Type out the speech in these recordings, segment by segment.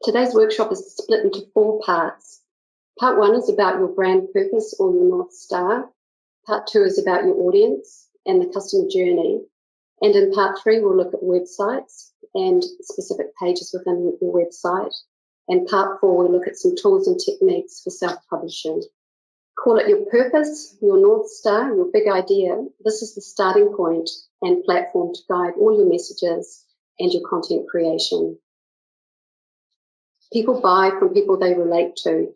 Today's workshop is split into 4 parts. Part 1 is about your brand purpose or your North Star. Part 2 is about your audience and the customer journey. And in Part 3, we'll look at websites and specific pages within your website. And Part 4, we'll look at some tools and techniques for self-publishing. Call it your purpose, your North Star, your big idea. This is the starting point and platform to guide all your messages and your content creation. People buy from people they relate to.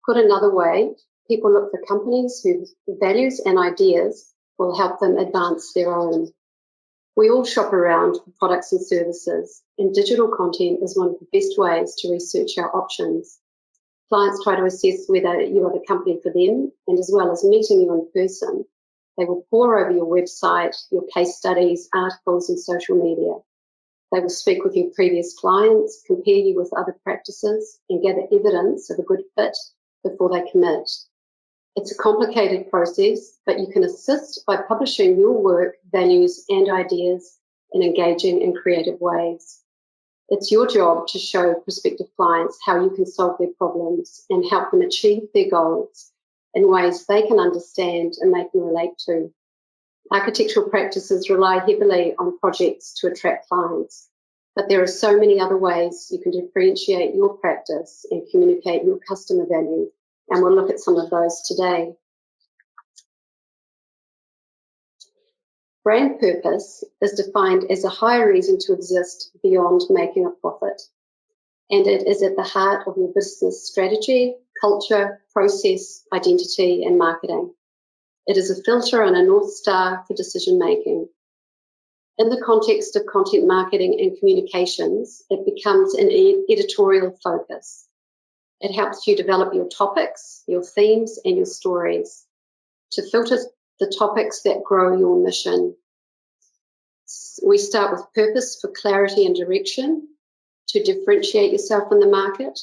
Put another way, people look for companies whose values and ideas will help them advance their own. We all shop around for products and services, and digital content is one of the best ways to research our options. Clients try to assess whether you are the company for them, and as well as meeting you in person, they will pore over your website, your case studies, articles, and social media. They will speak with your previous clients, compare you with other practices, and gather evidence of a good fit before they commit. It's a complicated process, but you can assist by publishing your work, values, and ideas in engaging and creative ways. It's your job to show prospective clients how you can solve their problems and help them achieve their goals in ways they can understand and they can relate to. Architectural practices rely heavily on projects to attract clients, but there are so many other ways you can differentiate your practice and communicate your customer value, and we'll look at some of those today. Brand purpose is defined as a higher reason to exist beyond making a profit, and it is at the heart of your business strategy, culture, process, identity, and marketing. It is a filter and a North Star for decision making. In the context of content marketing and communications, it becomes an editorial focus. It helps you develop your topics, your themes, and your stories to filter the topics that grow your mission. We start with purpose for clarity and direction, to differentiate yourself in the market,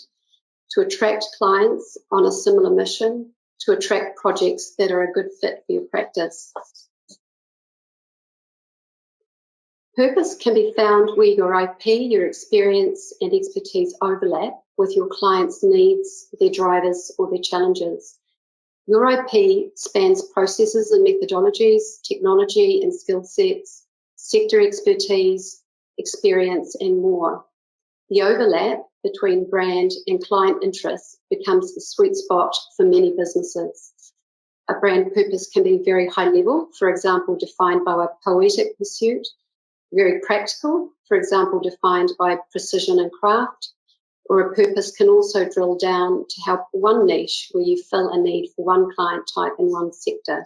to attract clients on a similar mission, to attract projects that are a good fit for your practice. Purpose can be found where your IP, your experience and expertise overlap with your clients' needs, their drivers or their challenges. Your IP spans processes and methodologies, technology and skill sets, sector expertise, experience and more. The overlap between brand and client interests becomes the sweet spot for many businesses. A brand purpose can be very high level, for example, defined by a poetic pursuit, very practical, for example, defined by precision and craft, or a purpose can also drill down to help one niche where you fill a need for one client type in one sector.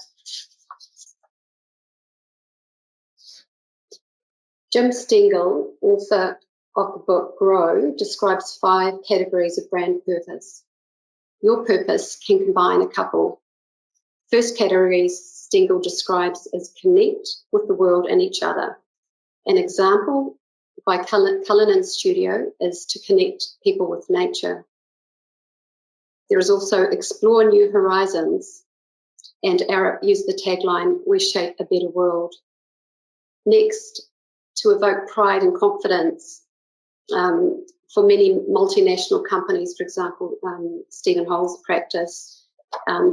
Jim Stengel, author of the book Grow, describes 5 categories of brand purpose. Your purpose can combine a couple. First category Stengel describes as connect with the world and each other. An example by Cullinan Studio is to connect people with nature. There is also explore new horizons, and Arup used the tagline, we shape a better world. Next, to evoke pride and confidence. For many multinational companies, for example, Stephen Holl's practice,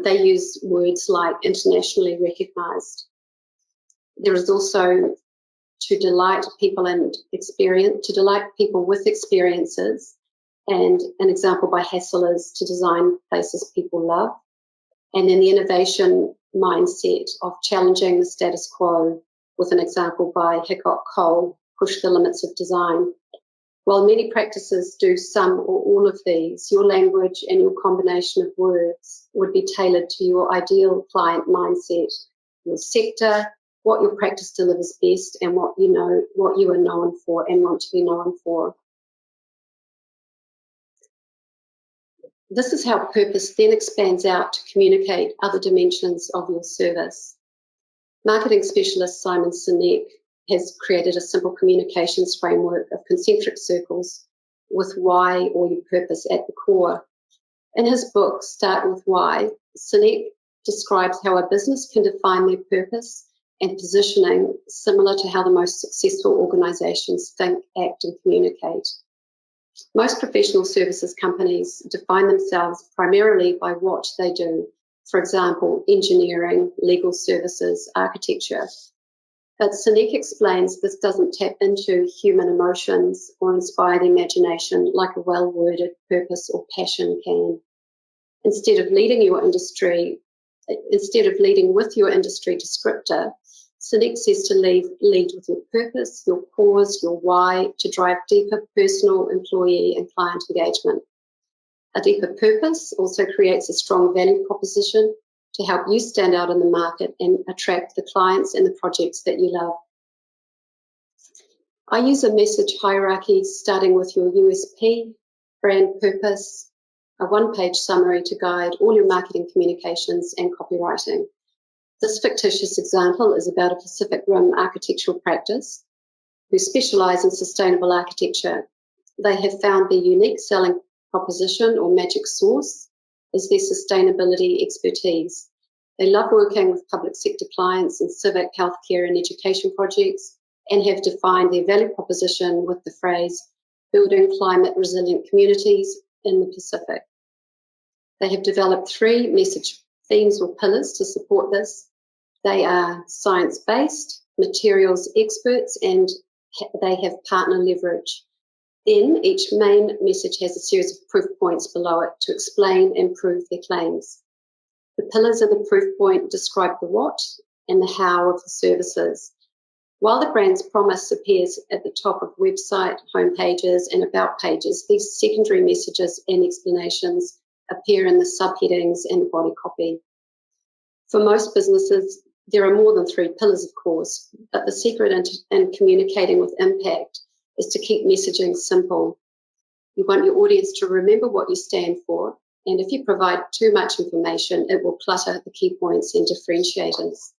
they use words like internationally recognised. There is also to delight people with experiences, and an example by Hassel is to design places people love. And then the innovation mindset of challenging the status quo, with an example by Hickok Cole, push the limits of design. While many practices do some or all of these, your language and your combination of words would be tailored to your ideal client mindset, your sector, what your practice delivers best, and what you are known for and want to be known for. This is how purpose then expands out to communicate other dimensions of your service. Marketing specialist Simon Sinek has created a simple communications framework of concentric circles with why or your purpose at the core. In his book, Start With Why, Sinek describes how a business can define their purpose and positioning similar to how the most successful organisations think, act and communicate. Most professional services companies define themselves primarily by what they do. For example, engineering, legal services, architecture. But Sinek explains this doesn't tap into human emotions or inspire the imagination like a well-worded purpose or passion can. Instead of leading with your industry descriptor, Sinek says to lead with your purpose, your cause, your why, to drive deeper personal, employee, and client engagement. A deeper purpose also creates a strong value proposition to help you stand out in the market and attract the clients and the projects that you love. I use a message hierarchy starting with your USP, brand purpose, a one-page summary to guide all your marketing communications and copywriting. This fictitious example is about a Pacific Rim architectural practice who specialize in sustainable architecture. They have found their unique selling proposition or magic sauce is their sustainability expertise. They love working with public sector clients in civic, healthcare, and education projects, and have defined their value proposition with the phrase, building climate resilient communities in the Pacific. They have developed 3 message themes or pillars to support this. They are science-based, materials experts, and they have partner leverage. Then each main message has a series of proof points below it to explain and prove their claims. The pillars of the proof point describe the what and the how of the services. While the brand's promise appears at the top of website, homepages, and about pages, these secondary messages and explanations appear in the subheadings and the body copy. For most businesses, there are more than 3 pillars, of course, but the secret in communicating with impact is to keep messaging simple. You want your audience to remember what you stand for, and if you provide too much information, it will clutter the key points and differentiators.